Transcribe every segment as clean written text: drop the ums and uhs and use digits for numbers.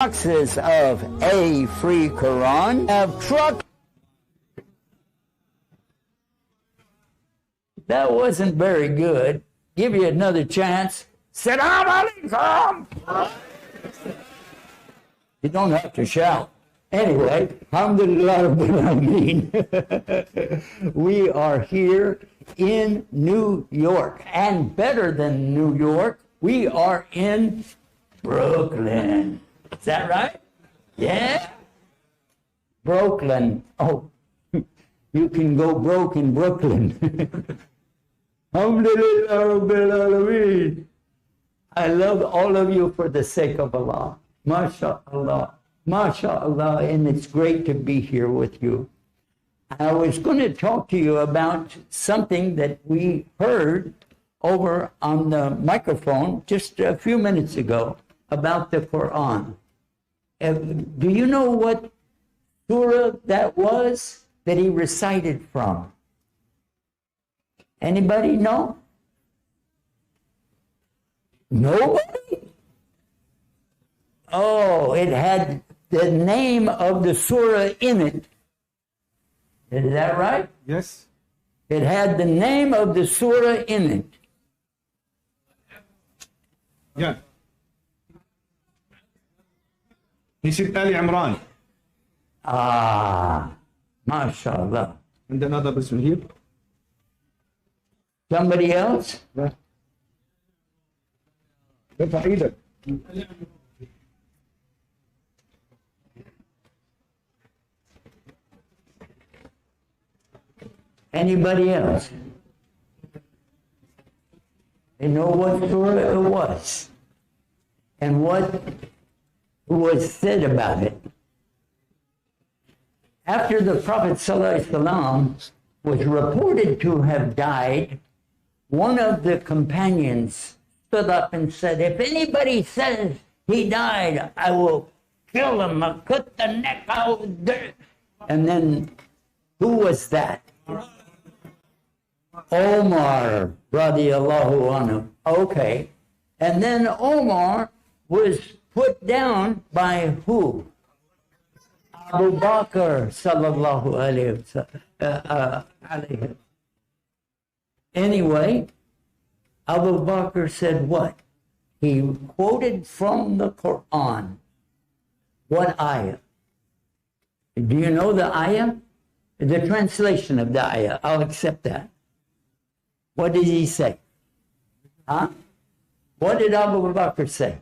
Boxes of a free Quran have truck. That wasn't very good. Give you another chance. Salam alaikum. You don't have to shout. Anyway, alhamdulillah rabbil alameen. We are here in New York, and better than New York, we are in Brooklyn. Is that right? Yeah. Brooklyn. Oh, you can go broke in Brooklyn. Alhamdulillah rabbil alameen. I love all of you for the sake of Allah. MashaAllah. MashaAllah. And it's great to be here with you. I was going to talk to you about something that we heard over on the microphone just a few minutes ago about the Quran. Do you know what surah that was that he recited from? Anybody know? Nobody? Oh, it had the name of the surah in it. Is that right? Yes. It had the name of the surah in it. Yeah. He said Ali Imran. Ah, mashallah. And another person here. Somebody else? Yeah. ارفع ايدك. Anybody else? They know what surah it was and what was said about it. After the Prophet ﷺ was reported to have died, one of the companions stood up and said, if anybody says he died, I will kill him, I'll cut the neck out. And then, who was that? Omar, radiallahu anhu. Okay. And then Omar was put down by who? Abu Bakr, sallallahu alayhi wa sallam. Anyway, Abu Bakr said what? He quoted from the Quran. What ayah? Do you know the ayah? The translation of the ayah. I'll accept that. What did he say? Huh? What did Abu Bakr say?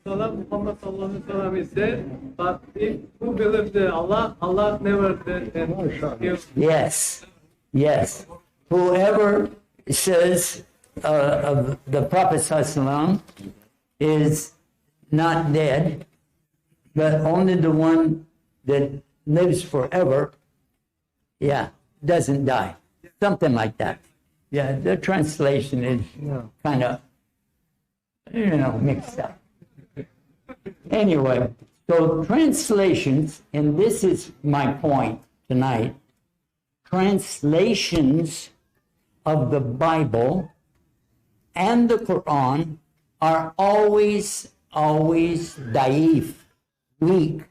Muhammad sallallahu alaihi wasallam said, but if who believed in Allah, Allah never did. Yes, yes. Whoever says of the Prophet sallallahu is not dead, but only the one that lives forever, yeah, doesn't die. Something like that. Yeah, the translation is kind of, mixed up. Anyway, so translations, and this is my point tonight, translations of the Bible and the Quran are always daif, weak.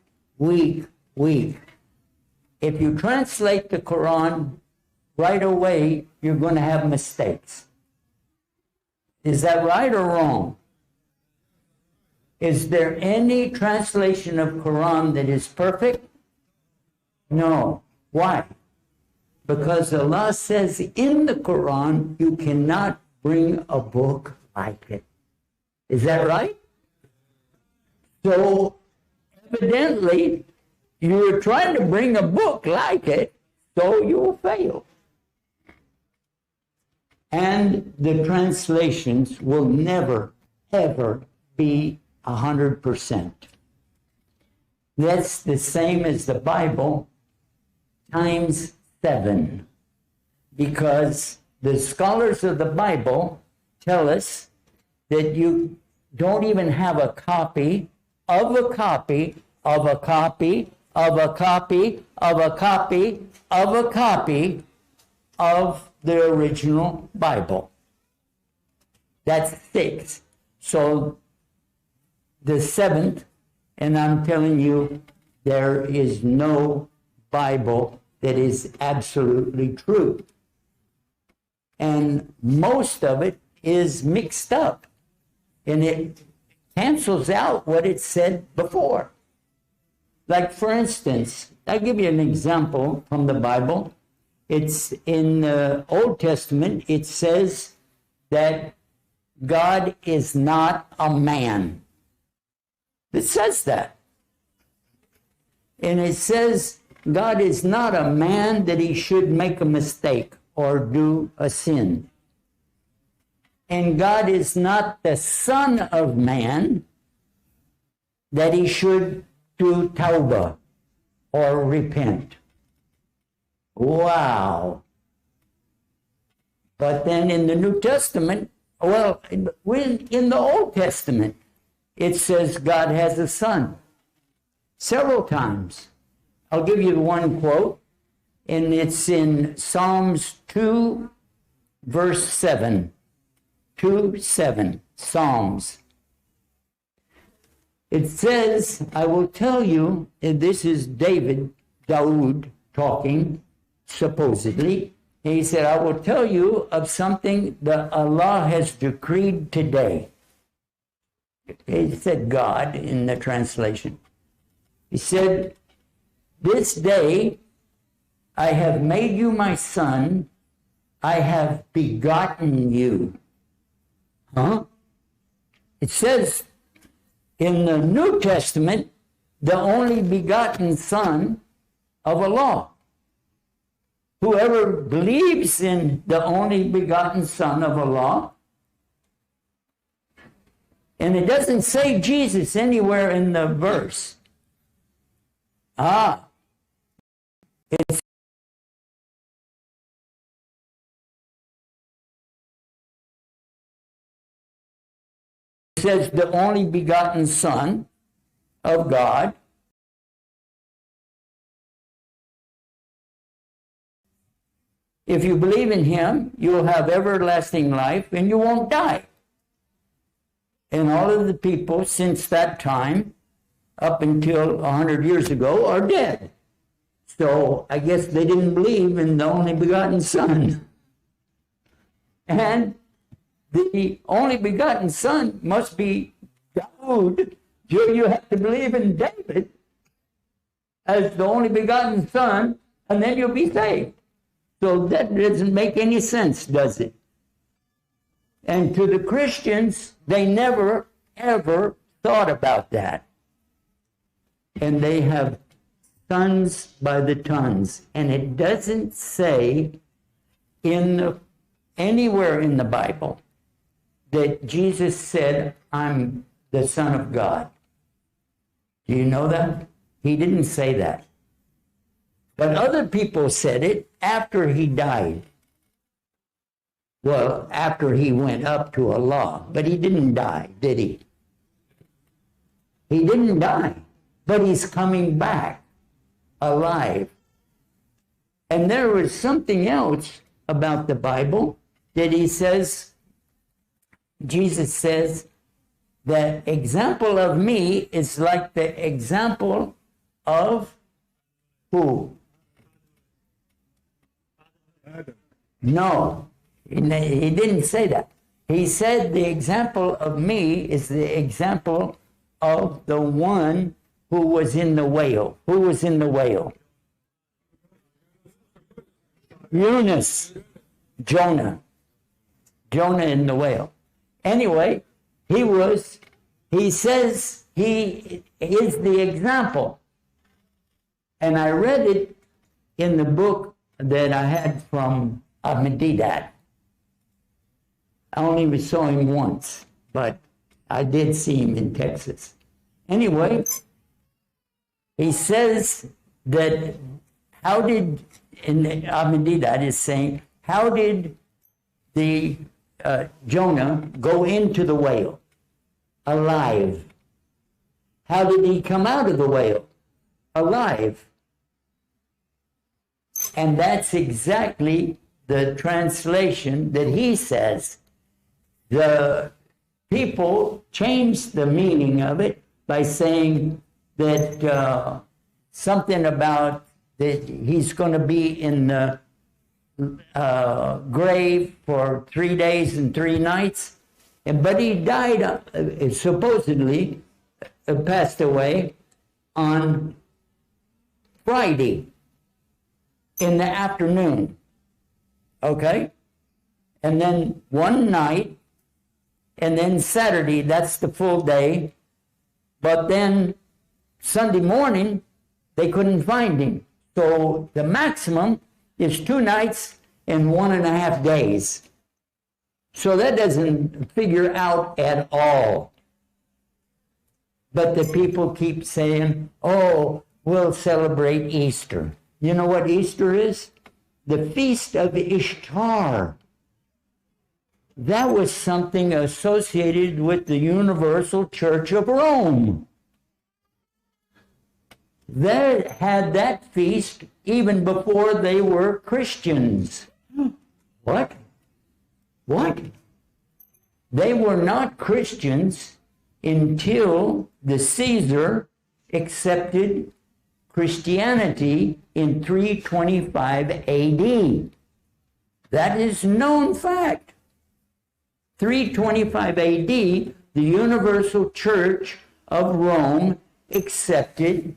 If you translate the Quran right away, you're going to have mistakes. Is that right or wrong? Is there any translation of Quran that is perfect? No. Why? Because Allah says in the Quran, you cannot bring a book like it. Is that right? So, evidently, you're trying to bring a book like it, so you'll fail. And the translations will never, ever be 100%. That's the same as the Bible times 7. Because the scholars of the Bible tell us that you don't even have a copy of a copy of a copy of a copy of a copy of a copy of the original Bible. That's 6. So the seventh, and I'm telling you, there is no Bible that is absolutely true. And most of it is mixed up, and it cancels out what it said before. Like, for instance, I'll give you an example from the Bible. It's in the Old Testament, it says that God is not a man. It says that. And it says God is not a man that he should make a mistake or do a sin. And God is not the Son of Man that he should do tawbah or repent. Wow. But then in the New Testament, well, in the Old Testament, it says God has a son several times. I'll give you one quote, and it's in Psalms 2, verse 7. 2:7, Psalms. It says, I will tell you, and this is Daud talking, supposedly. And he said, I will tell you of something that Allah has decreed today. He said God in the translation. He said, this day I have made you my son, I have begotten you. Huh? It says in the New Testament, the only begotten Son of Allah. Whoever believes in the only begotten Son of Allah, and it doesn't say Jesus anywhere in the verse. It says the only begotten Son of God. If you believe in him, you'll have everlasting life and you won't die. And all of the people since that time, up until 100 years ago, are dead. So I guess they didn't believe in the only begotten Son. And the only begotten Son must be Daud. You have to believe in David as the only begotten Son, and then you'll be saved. So that doesn't make any sense, does it? And to the Christians, they never, ever thought about that. And they have sons by the tons. And it doesn't say anywhere in the Bible that Jesus said, I'm the Son of God. Do you know that? He didn't say that. But other people said it after he died. Well, after he went up to Allah. But he didn't die, did he? He didn't die. But he's coming back alive. And there was something else about the Bible that he says, Jesus says, the example of me is like the example of who? No, he didn't say that. He said the example of me is the example of the one who was in the whale. Who was in the whale? Yunus. Jonah. Jonah in the whale. Anyway, he says he is the example. And I read it in the book that I had from Ahmadiyya. I only saw him once, but I did see him in Texas. Anyway, he says that Ahmadiyya is saying, how did the Jonah go into the whale alive? How did he come out of the whale alive? And that's exactly the translation that he says. The people changed the meaning of it by saying that something about that he's going to be in the grave for 3 days and 3 nights. But he died, supposedly, passed away on Friday in the afternoon. Okay? And then one night, and then Saturday, that's the full day. But then Sunday morning, they couldn't find him. So the maximum is 2 nights and 1.5 days. So that doesn't figure out at all. But the people keep saying, oh, we'll celebrate Easter. You know what Easter is? The Feast of Ishtar. That was something associated with the Universal Church of Rome. They had that feast even before they were Christians. What? What? They were not Christians until the Caesar accepted Christianity in 325 AD. That is known fact. 325 AD, the Universal Church of Rome accepted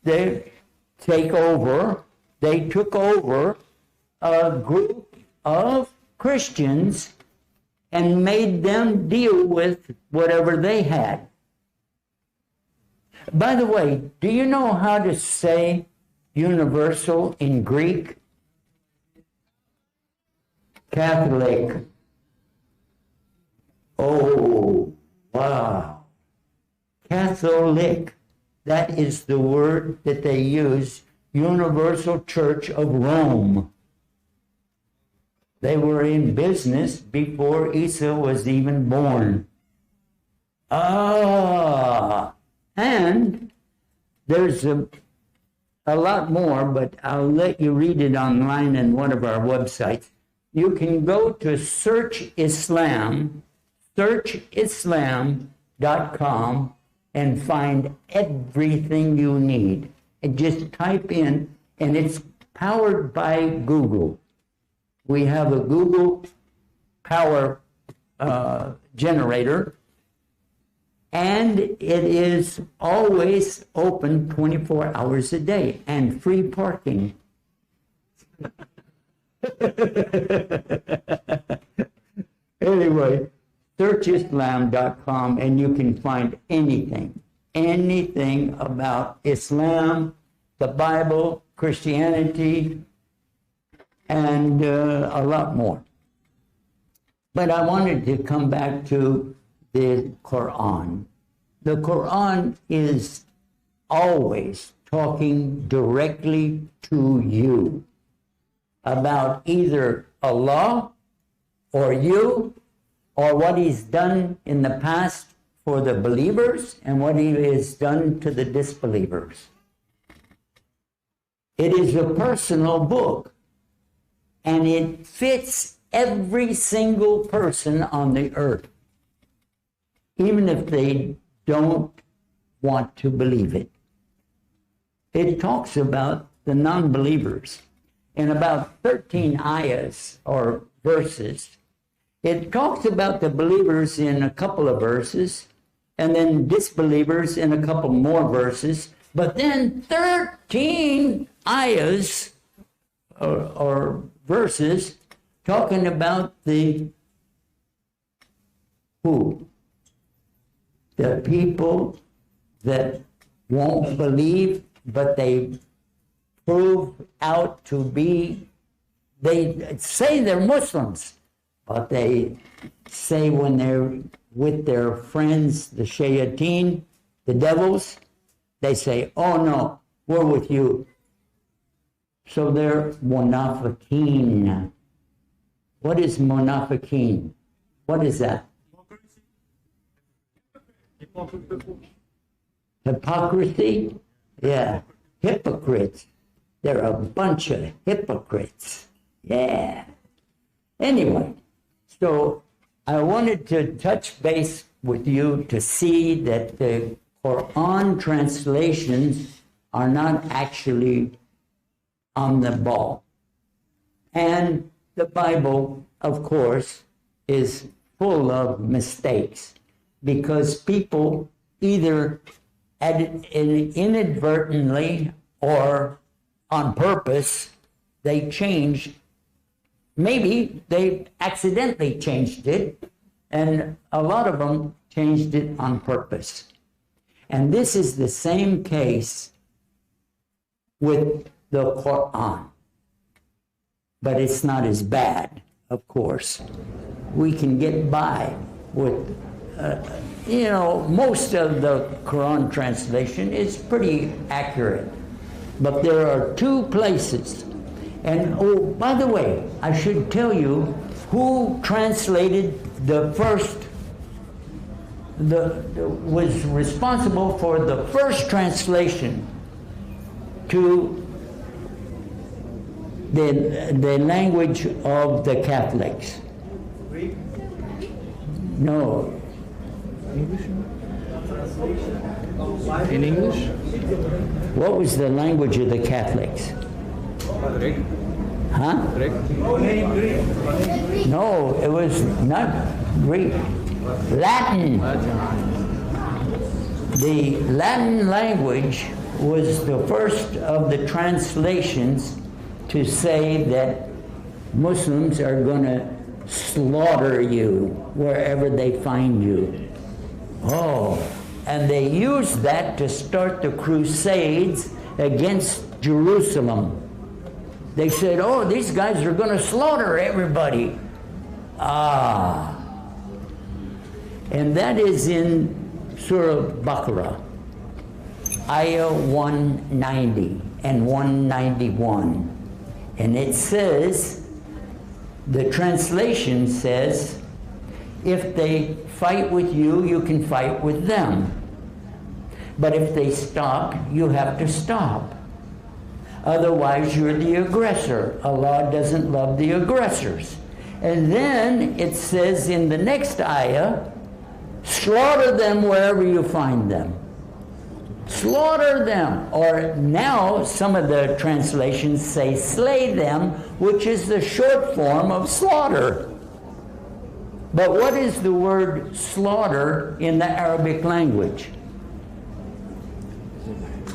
they took over a group of Christians and made them deal with whatever they had. By the way, do you know how to say universal in Greek? Catholic. Oh, wow. Catholic. That is the word that they use, Universal Church of Rome. They were in business before Isa was even born. And there's a lot more, but I'll let you read it online in one of our websites. You can go to searchislam.com and find everything you need. And just type in, and it's powered by Google. We have a Google power generator, and it is always open 24 hours a day and free parking. Anyway, searchislam.com, and you can find anything about Islam, the Bible, Christianity, and a lot more. But I wanted to come back to the Quran. The Quran is always talking directly to you about either Allah or you, or what He's done in the past for the believers and what He has done to the disbelievers. It is a personal book, and it fits every single person on the earth, even if they don't want to believe it. It talks about the non-believers. In about 13 ayahs or verses, it talks about the believers in a couple of verses, and then disbelievers in a couple more verses, but then 13 ayahs or verses talking about the who? The people that won't believe, but they prove out to be, they say they're Muslims, but they say when they're with their friends, the shayateen, the devils, they say, oh no, we're with you. So they're munafiqeen. What is munafiqeen? What is that? Hypocrisy? Yeah, hypocrites. They're a bunch of hypocrites. Yeah. Anyway, so I wanted to touch base with you to see that the Quran translations are not actually on the ball. And the Bible, of course, is full of mistakes because people either inadvertently or on purpose, they change. Maybe they accidentally changed it, and a lot of them changed it on purpose. And this is the same case with the Quran. But it's not as bad, of course. We can get by with, most of the Quran translation is pretty accurate. But there are two places. And, oh, by the way, I should tell you who translated the first, was responsible for the first translation to the language of the Catholics. No. In English? What was the language of the Catholics? Greek. Huh? Greek. No, it was not Greek. Latin. The Latin language was the first of the translations to say that Muslims are going to slaughter you wherever they find you. Oh, and they used that to start the Crusades against Jerusalem. They said, oh, these guys are going to slaughter everybody. And that is in Surah Baqarah, Ayah 190 and 191. And it says, the translation says, if they fight with you, you can fight with them. But if they stop, you have to stop. Otherwise, you're the aggressor. Allah doesn't love the aggressors. And then it says in the next ayah, slaughter them wherever you find them. Slaughter them. Or now some of the translations say slay them, which is the short form of slaughter. But what is the word slaughter in the Arabic language?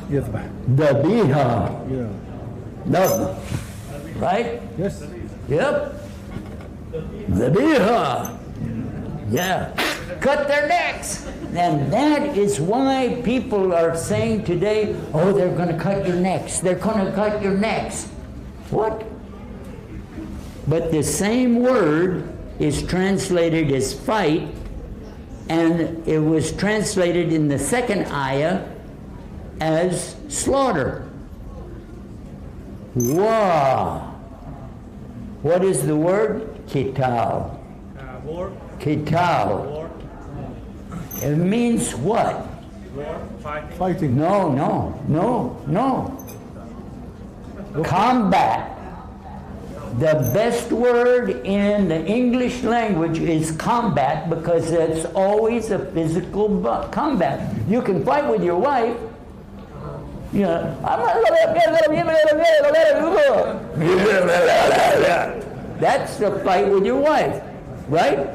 يذبح. Dabiha. Yeah. No. Right? Yes. Yep. Dabiha. Yeah. Cut their necks. And that is why people are saying today, oh, they're going to cut your necks. They're going to cut your necks. What? But the same word is translated as fight, and it was translated in the second ayah as slaughter. Wow. What is the word? Qital. War. Qital. War. It means what? War. Fighting. Fighting. No. Combat. The best word in the English language is combat because it's always a physical combat. You can fight with your wife. You know, that's the fight with your wife, right?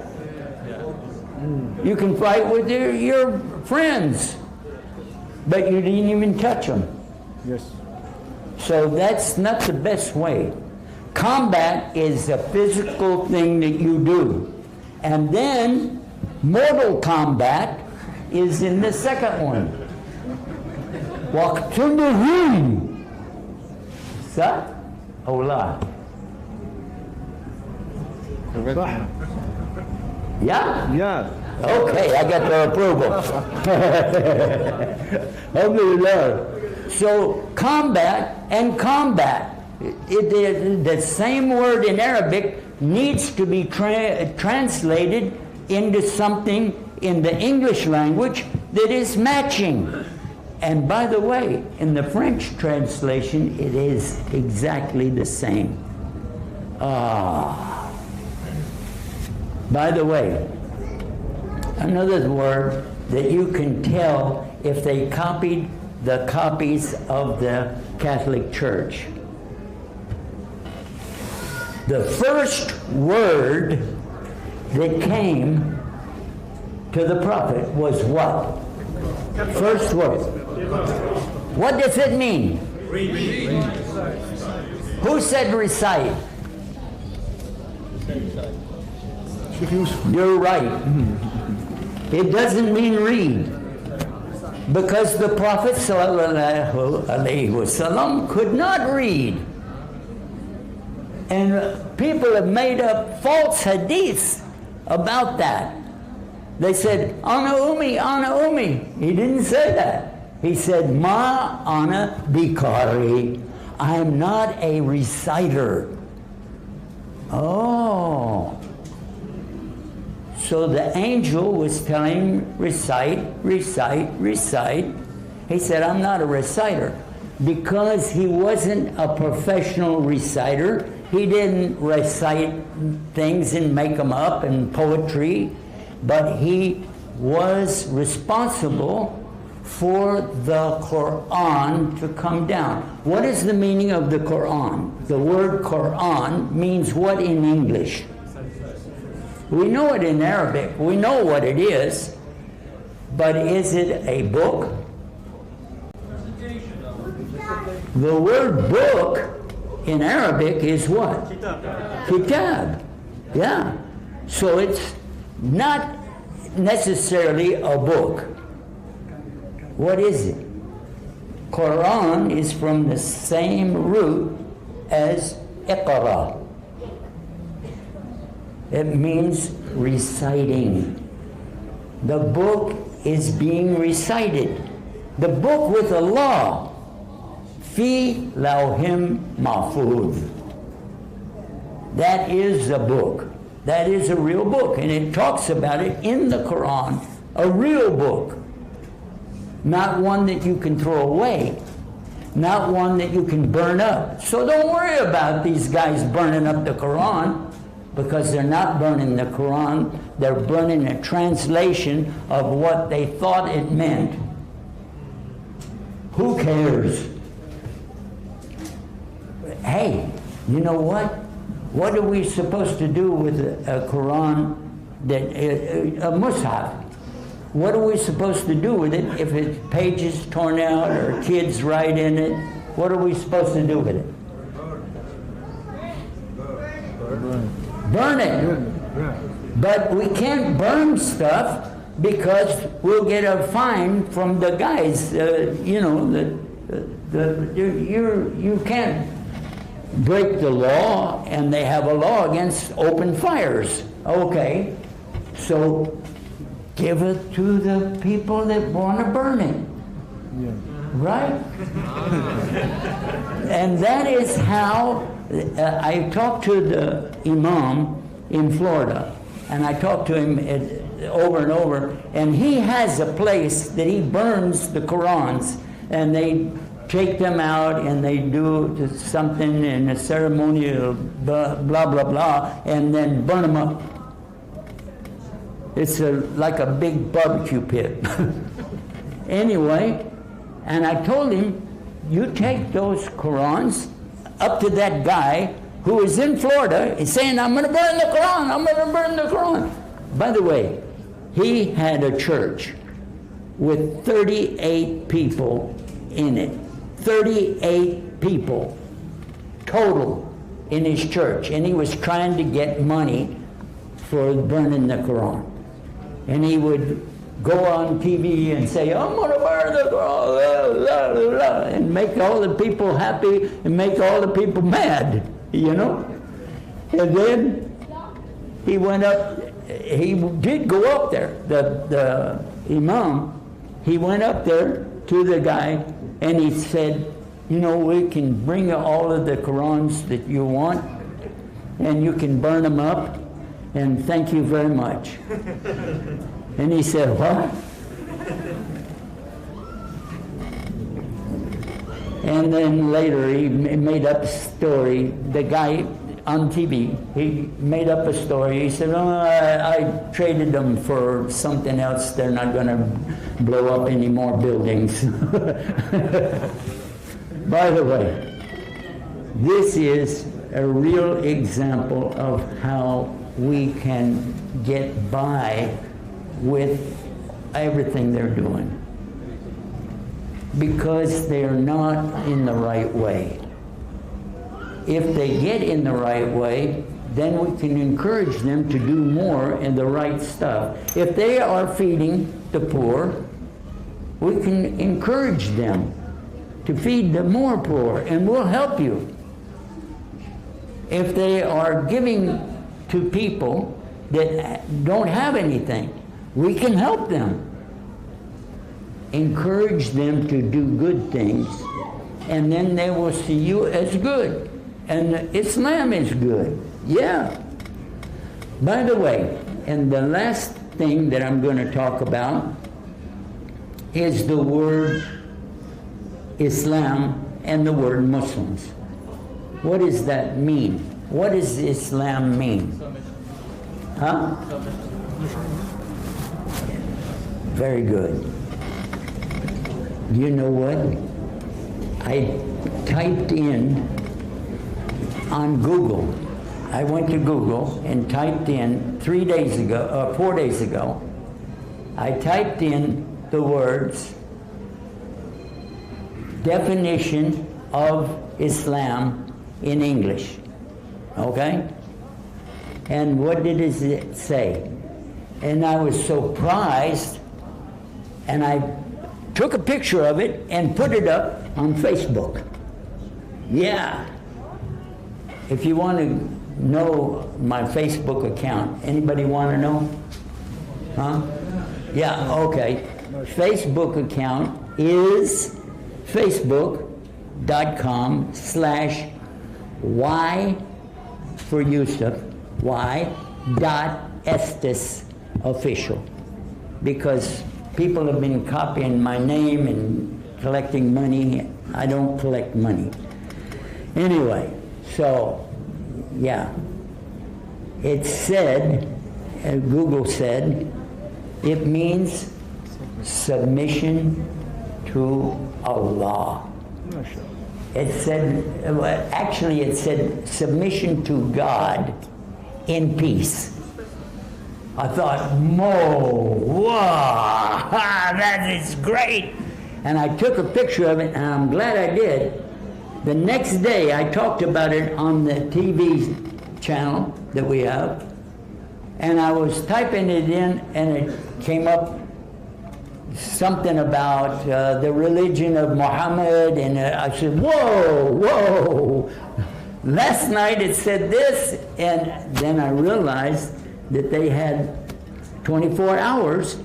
You can fight with your friends, but you didn't even touch them. Yes. So that's not the best way. Combat is a physical thing that you do. And then mortal combat is in the second one. Waqtuluhum. Sa? Allah. Yeah? Yeah. Okay, I got the approval. Alhamdulillah. So combat and combat. The same word in Arabic needs to be translated into something in the English language that is matching. And by the way, in the French translation, it is exactly the same. By the way, another word that you can tell if they copied the copies of the Catholic Church. The first word that came to the prophet was what? First word. What does it mean? Read. Who said recite? You're right. It doesn't mean read. Because the Prophet ﷺ could not read. And people have made up false hadiths about that. They said, Ana Umi, Ana Umi. He didn't say that. He said, Ma Ana Bikari. I am not a reciter. Oh. So the angel was telling him, recite, recite, recite. He said, I'm not a reciter. Because he wasn't a professional reciter, he didn't recite things and make them up and poetry, but he was responsible for the Quran to come down. What is the meaning of the Quran? The word Quran means what in English? We know it in Arabic. We know what it is. But is it a book? The word book in Arabic is what? Kitab. Yeah. So it's not necessarily a book. What is it? Quran is from the same root as Iqra. It means reciting. The book is being recited. The book with Allah. Fi lawhim mahfuz. That is a book. That is a real book. And it talks about it in the Quran. A real book. Not one that you can throw away. Not one that you can burn up. So don't worry about these guys burning up the Quran. Because they're not burning the Quran. They're burning a translation of what they thought it meant. Who cares? Hey, you know what? What are we supposed to do with a Quran, a Mus'haf? What are we supposed to do with it if its pages torn out or kids write in it? What are we supposed to do with it? Burn it. But we can't burn stuff because we'll get a fine from the guys. You can't break the law, and they have a law against open fires. Okay, so give it to the people that want to burn it. Yeah. Right? And that is how I talked to the imam in Florida, and I talked to him over and over, and he has a place that he burns the Qurans, and they take them out and they do something in a ceremonial blah, blah, blah, and then burn them up. It's like a big barbecue pit. Anyway, and I told him, you take those Qurans up to that guy who is in Florida, is saying, I'm going to burn the Quran, I'm going to burn the Quran. By the way, he had a church with 38 people in it. 38 people total in his church, and he was trying to get money for burning the Quran. And he would go on TV and say, I'm going to burn the Quran, and make all the people happy and make all the people mad, you know. And then he went up, he did go up there, the imam, he went up there to the guy, and he said, you know, we can bring you all of the Qurans that you want, and you can burn them up, and thank you very much. And he said, what? And then later he made up a story. The guy on TV. He made up a story. He said, "Oh, I traded them for something else. They're not going to blow up any more buildings." By the way, this is a real example of how we can get by with everything they're doing, because they're not in the right way. If they get in the right way, then we can encourage them to do more in the right stuff. If they are feeding the poor, we can encourage them to feed the more poor, and we'll help you. If they are giving to people that don't have anything, we can help them. Encourage them to do good things, and then they will see you as good. And Islam is good. Yeah. By the way, and the last thing that I'm going to talk about is the word Islam and the word Muslims. What does that mean? What does Islam mean? Huh? Very good. You know what? I typed in on Google. I went to Google and typed in 4 days ago, I typed in the words, definition of Islam in English. Okay? And what did it say? And I was surprised, and I took a picture of it and put it up on Facebook. Yeah. If you want to know my Facebook account, anybody want to know? Huh? Yeah, okay. Facebook account is facebook.com/Y for Yusuf, Y.Estes official. Because people have been copying my name and collecting money. I don't collect money. Anyway, so, yeah. It said, Google said, it means submission to Allah. It said, actually it said submission to God in peace. I thought, wow, that is great. And I took a picture of it, and I'm glad I did. The next day, I talked about it on the TV channel that we have, and I was typing it in, and it came up something about the religion of Muhammad, and I said, whoa. Last night it said this, and then I realized that they had 24 hours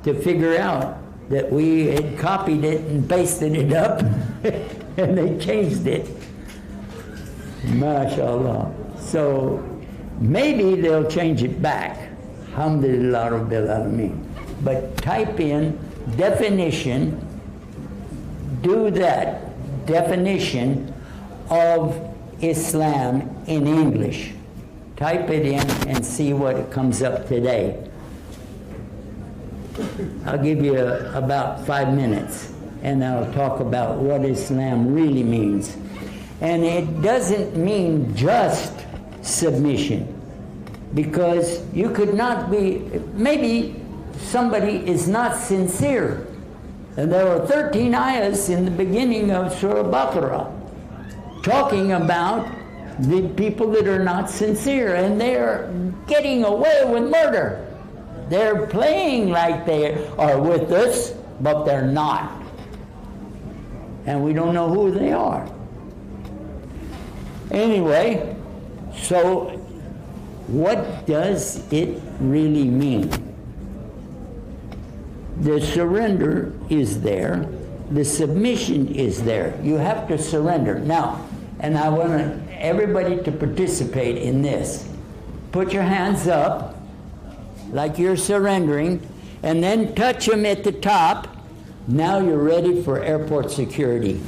to figure out that we had copied it and pasted it up, and they changed it. MashaAllah. So maybe they'll change it back. Alhamdulillah Rabbil Alameen. But type in definition, do that, definition of Islam in English. Type it in and see what comes up today. I'll give you about 5 minutes, and I'll talk about what Islam really means. And it doesn't mean just submission, because you could not be, maybe somebody is not sincere. And there are 13 ayahs in the beginning of Surah Baqarah talking about the people that are not sincere, and they're getting away with murder. They're playing like they are with us, but they're not. And we don't know who they are. Anyway, so what does it really mean? The surrender is there. The submission is there. You have to surrender. Now, and I want everybody to participate in this. Put your hands up like you're surrendering, and then touch them at the top. Now you're ready for airport security.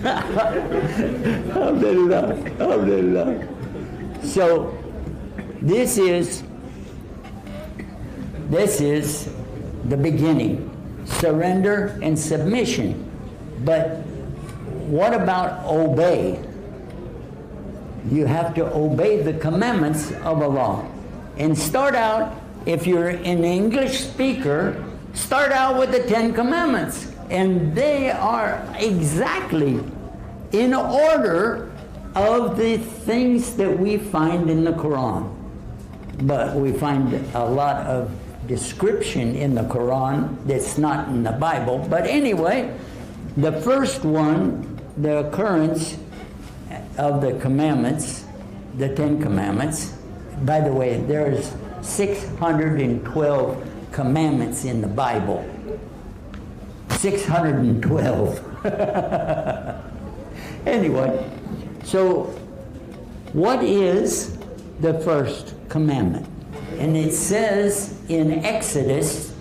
Alhamdulillah. Alhamdulillah. So, this is the beginning. Surrender and submission. But what about obey? You have to obey the commandments of Allah. And start out, if you're an English speaker, start out with the 10 Commandments. And they are exactly in order of the things that we find in the Quran. But we find a lot of description in the Quran that's not in the Bible. But anyway, the first one, the occurrence of the commandments, the 10 Commandments. By the way, there's 612 commandments in the Bible. 612. Anyway, so what is the first commandment? And it says in Exodus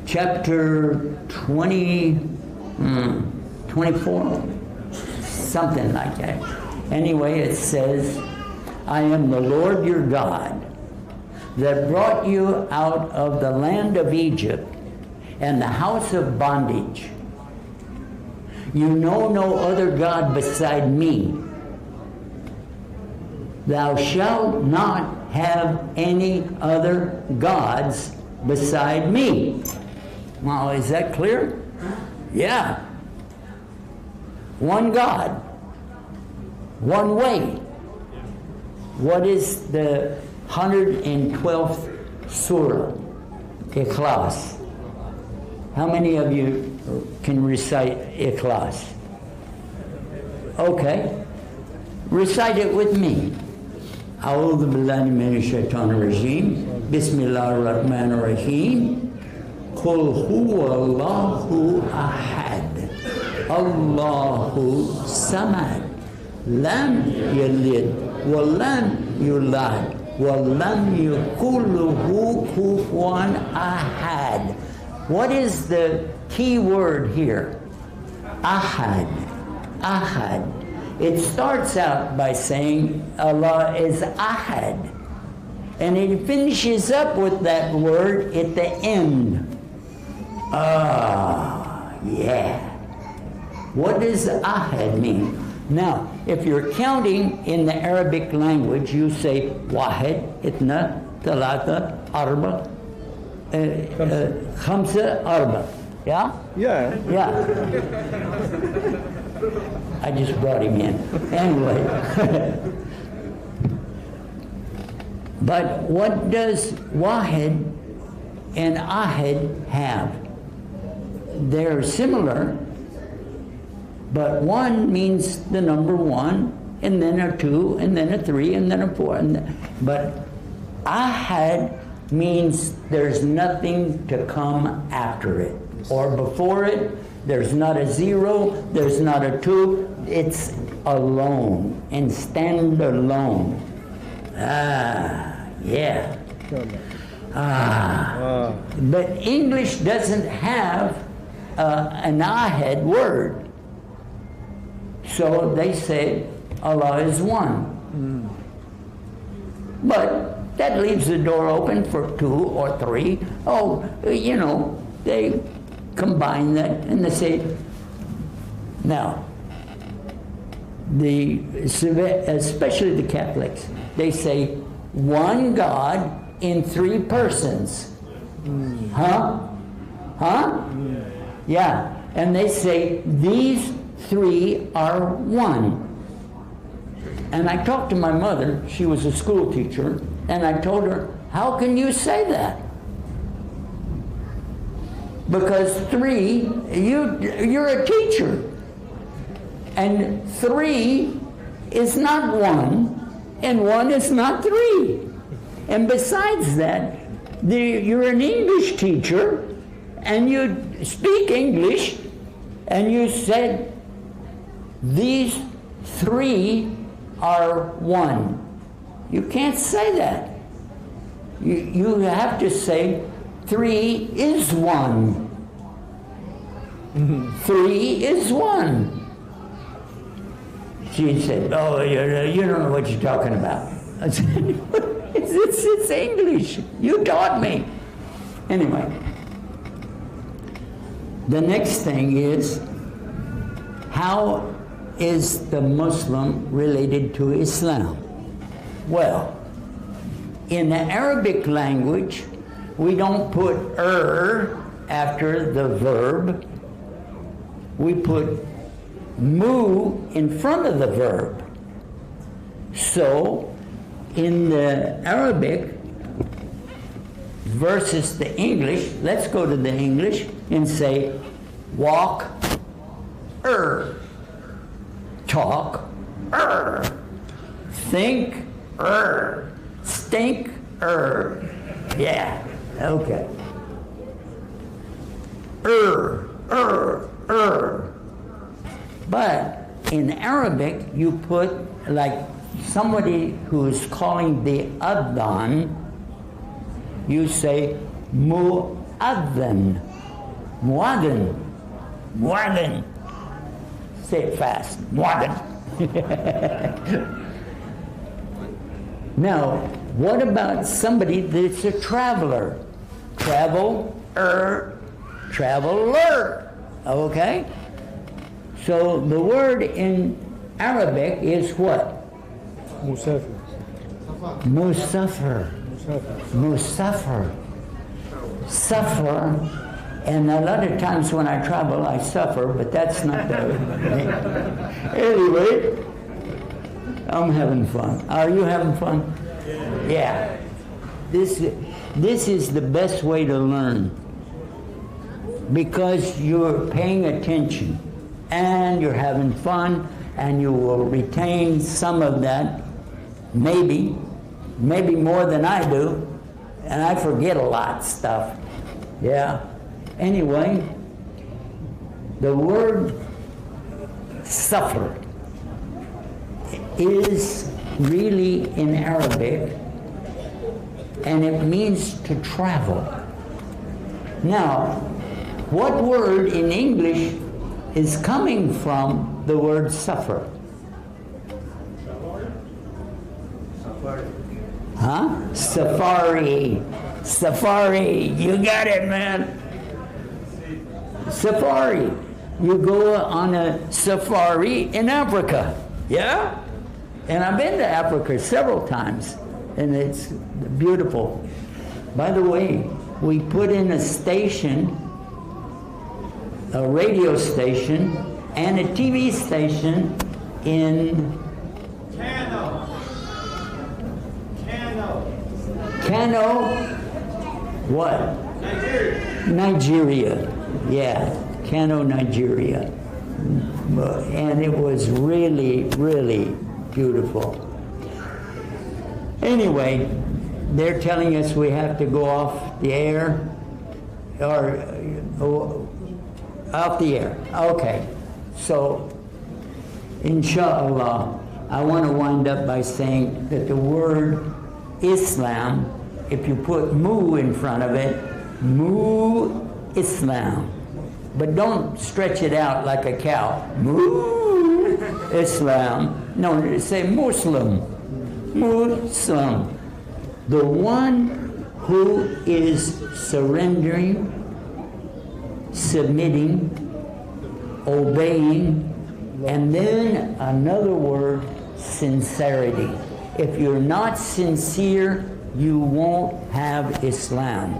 chapter 24, something like that. Anyway, it says, I am the Lord your God that brought you out of the land of Egypt and the house of bondage. You know no other God beside me. Thou shalt not have any other gods beside me. Now, is that clear? Yeah. One God. One way. What is the 112th surah? Ikhlas. How many of you can recite Ikhlas? Okay. Recite it with me. أعوذ بالله من الشيطان الرجيم بسم الله الرحمن الرحيم قل هو الله أحد الله الصمد لم يلد ولم يولد ولم يكن له كفوا أحد. What is the key word here? Ahad. Ahad. It starts out by saying Allah is Ahad. And it finishes up with that word at the end. Ah, yeah. What does Ahad mean? Now, if you're counting in the Arabic language, you say Wahid, Itna, Talata, Arba, Khamsa, Arba. Yeah? Yeah. Yeah. I just brought him in. Anyway. But what does Wahid and Ahad have? They're similar, but one means the number one, and then a two, and then a three, and then a four. But Ahad means there's nothing to come after it or before it. There's not a zero, there's not a two, it's alone and stand alone. Ah, yeah. Ah. But English doesn't have an Ahad word. So they say Allah is one. But that leaves the door open for two or three. Oh, you know, they combine that and they say, now, especially the Catholics, they say one God in three persons. Huh? Huh? Yeah. And they say these three are one. And I talked to my mother, she was a school teacher, and I told her, how can you say that? Because three, you're a teacher. And three is not one, and one is not three. And besides that, you're an English teacher, and you speak English, and you said, these three are one. You can't say that. You have to say, three is one. 3 is 1. She said, oh, you don't know what you're talking about. I said, it's English. You taught me. Anyway, the next thing is, how is the Muslim related to Islam? Well, in the Arabic language, we don't put after the verb. We put mu in front of the verb. So, in the Arabic versus the English, let's go to the English and say, walk, talk, think, stink, yeah, okay. But in Arabic, you put, like somebody who's calling the adhan, you say mu'adhan, mu'adhan, mu'adhan. Say it fast, mu'adhan. Now, what about somebody that's a traveler? Traveler, okay? So the word in Arabic is what? مسافر. Musafir. Musafir. Suffer. And a lot of times when I travel, I suffer, but that's not the... Anyway, I'm having fun. Are you having fun? Yeah. This is the best way to learn, because you're paying attention and you're having fun, and you will retain some of that, maybe more than I do, and I forget a lot of stuff. Yeah. Anyway, the word suffer is really in Arabic, and it means to travel. Now, what word in English is coming from the word suffer? Huh? Safari. Safari. You got it, man. Safari. You go on a safari in Africa. Yeah? And I've been to Africa several times, and it's beautiful. By the way, we put in a station, a radio station, and a TV station in Kano, what? Nigeria. Yeah, Kano, Nigeria. And it was really, really beautiful. Anyway, they're telling us we have to go off the air, or off the air. Okay, so inshallah, I want to wind up by saying that the word Islam, if you put mu in front of it, mu Islam, but don't stretch it out like a cow. Mu Islam. No, say Muslim. Muslim. The one who is surrendering, submitting, obeying, and then another word, sincerity. If you're not sincere, you won't have Islam.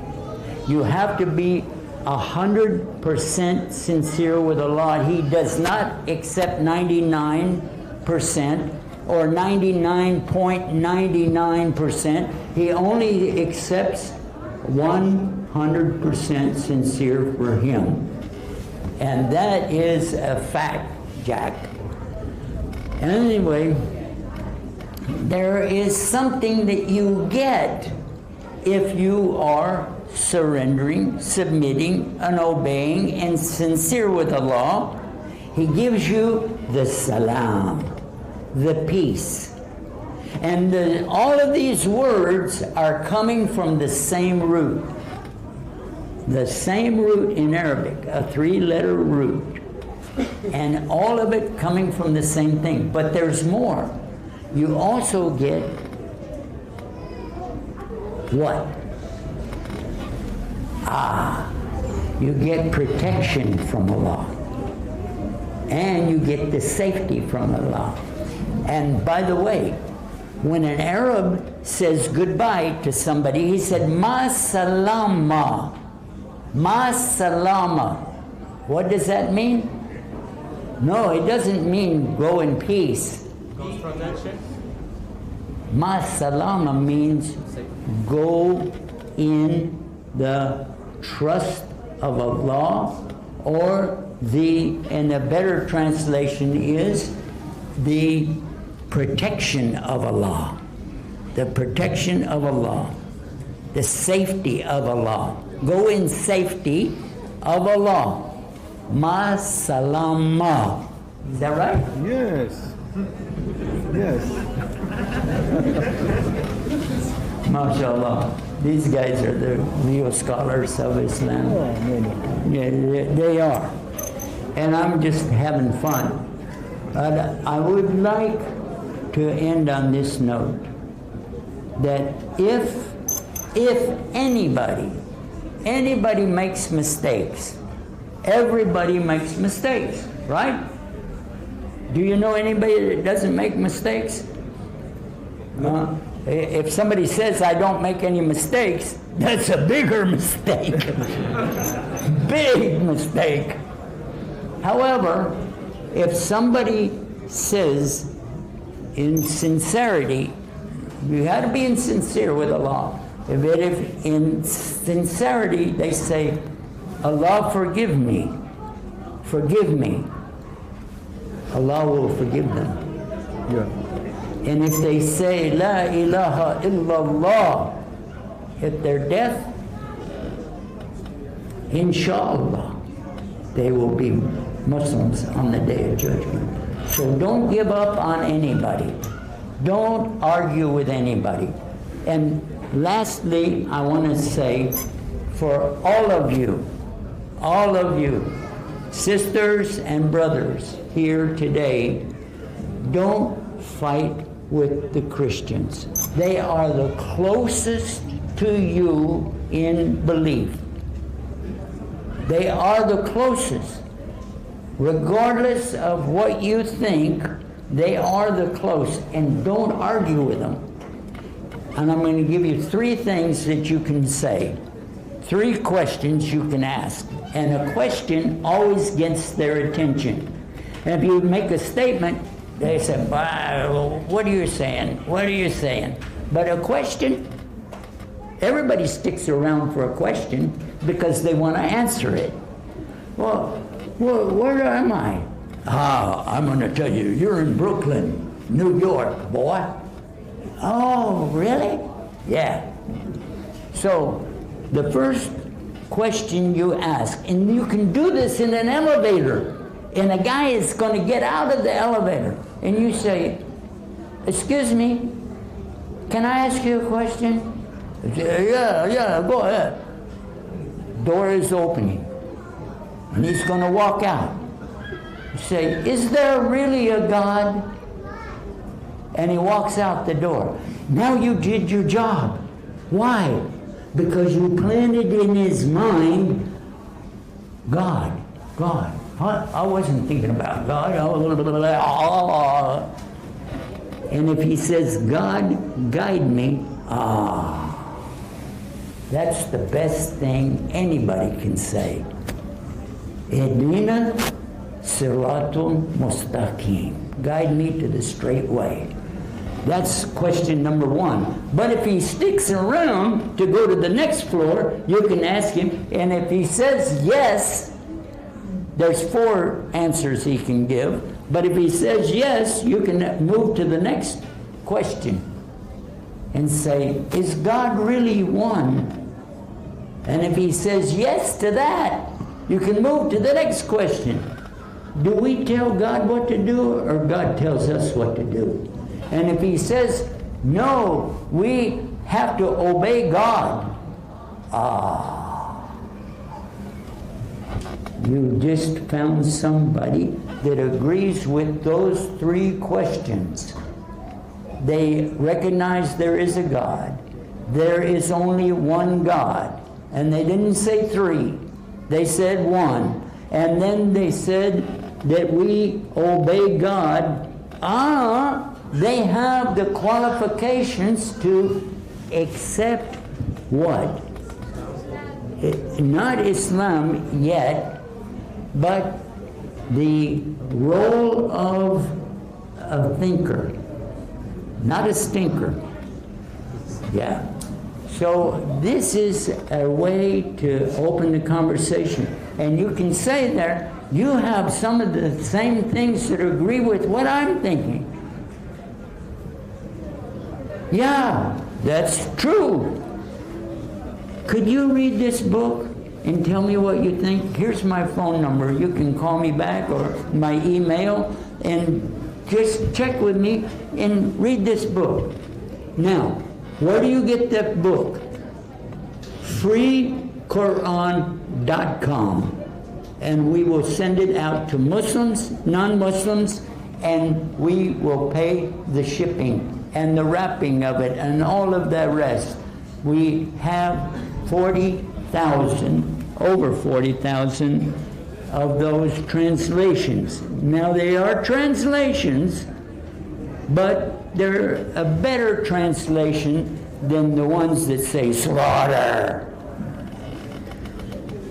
You have to be 100% sincere with Allah. He does not accept 99% or 99.99%. He only accepts 100% sincere for Him. And that is a fact, Jack. Anyway, there is something that you get if you are surrendering, submitting, and obeying, and sincere with Allah. He gives you the salam, the peace. And all of these words are coming from the same root. The same root in Arabic, a 3-letter root. And all of it coming from the same thing. But there's more. You also get what? You get protection from Allah. And you get the safety from Allah. And by the way, when an Arab says goodbye to somebody, he said, Ma salama. Ma salama. What does that mean? No, it doesn't mean go in peace. God's protection. Ma salama means go in the trust of Allah, or and a better translation is the protection of Allah. The protection of Allah. The safety of Allah. Go in safety of Allah. Ma salama. Is that right? Yes. Yes. MashaAllah. These guys are the real scholars of Islam. Oh, no, no. Yeah, they are. And I'm just having fun. But I would like to end on this note, that if anybody makes mistakes, everybody makes mistakes, right? Do you know anybody that doesn't make mistakes? If somebody says, I don't make any mistakes, that's a bigger mistake. Big mistake. However, if somebody says in sincerity, you have to be sincere with Allah. If in sincerity they say, Allah forgive me, Allah will forgive them. Yeah. And if they say, La ilaha illallah, at their death, inshallah, they will be Muslims on the Day of Judgment. So don't give up on anybody. Don't argue with anybody. And lastly, I want to say, for all of you, sisters and brothers here today, don't fight with the Christians. They are the closest to you in belief. They are the closest. Regardless of what you think, they are the close. And don't argue with them. And I'm going to give you 3 things that you can say. 3 questions you can ask. And a question always gets their attention. And if you make a statement, they say, what are you saying? What are you saying? But a question, everybody sticks around for a question because they want to answer it. Well, where am I? I'm going to tell you, you're in Brooklyn, New York, boy. Oh, really? Yeah. So, the first question you ask, and you can do this in an elevator, and a guy is going to get out of the elevator, and you say, excuse me, can I ask you a question? Yeah, go ahead. Door is opening, and he's going to walk out. You say, is there really a God? And he walks out the door. Now you did your job. Why? Because you planted in his mind, God. I wasn't thinking about God. And if he says, God, guide me, that's the best thing anybody can say. Ihdina siratul mustaqim. Guide me to the straight way. That's question number 1. But if he sticks around to go to the next floor, you can ask him, and if he says yes, there's 4 answers he can give. But if he says yes, you can move to the next question and say, is God really one? And if he says yes to that, you can move to the next question. Do we tell God what to do, or God tells us what to do? And if he says, no, we have to obey God, You just found somebody that agrees with those three questions. They recognize there is a God. There is only one God. And they didn't say three. They said one. And then they said that we obey God. They have the qualifications to accept what? Not Islam yet, but the role of a thinker, not a stinker. Yeah. So this is a way to open the conversation. And you can say there, you have some of the same things that agree with what I'm thinking. Yeah, that's true. Could you read this book and tell me what you think? Here's my phone number. You can call me back, or my email, and just check with me and read this book. Now, where do you get that book? freequran.com. And we will send it out to Muslims, non-Muslims, and we will pay the shipping and the wrapping of it and all of the rest. We have 40,000, over 40,000 of those translations. Now they are translations, but they're a better translation than the ones that say slaughter.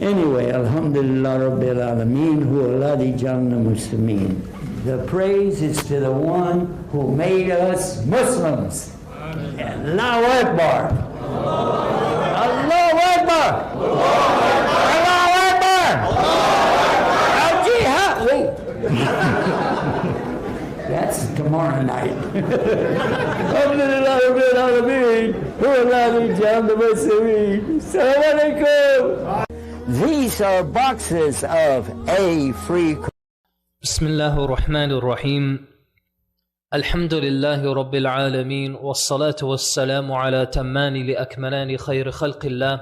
Anyway, Alhamdulillah Rabbil Alameen, Hu Alladhi Jalna Muslimin. The praise is to the one who made us Muslims. Allahu Akbar. Allahu Akbar. Allahu Akbar. Al-Jihad. Wait. That's tomorrow night. Alhamdulillah Rabbil Alameen, Hu Alladhi Jalna Muslimin. Assalamu alaikum. These are boxes of a free. بسم الله الرحمن الرحيم الحمد لله رب العالمين والصلاة والسلام على تمان لأكملان خير خلق الله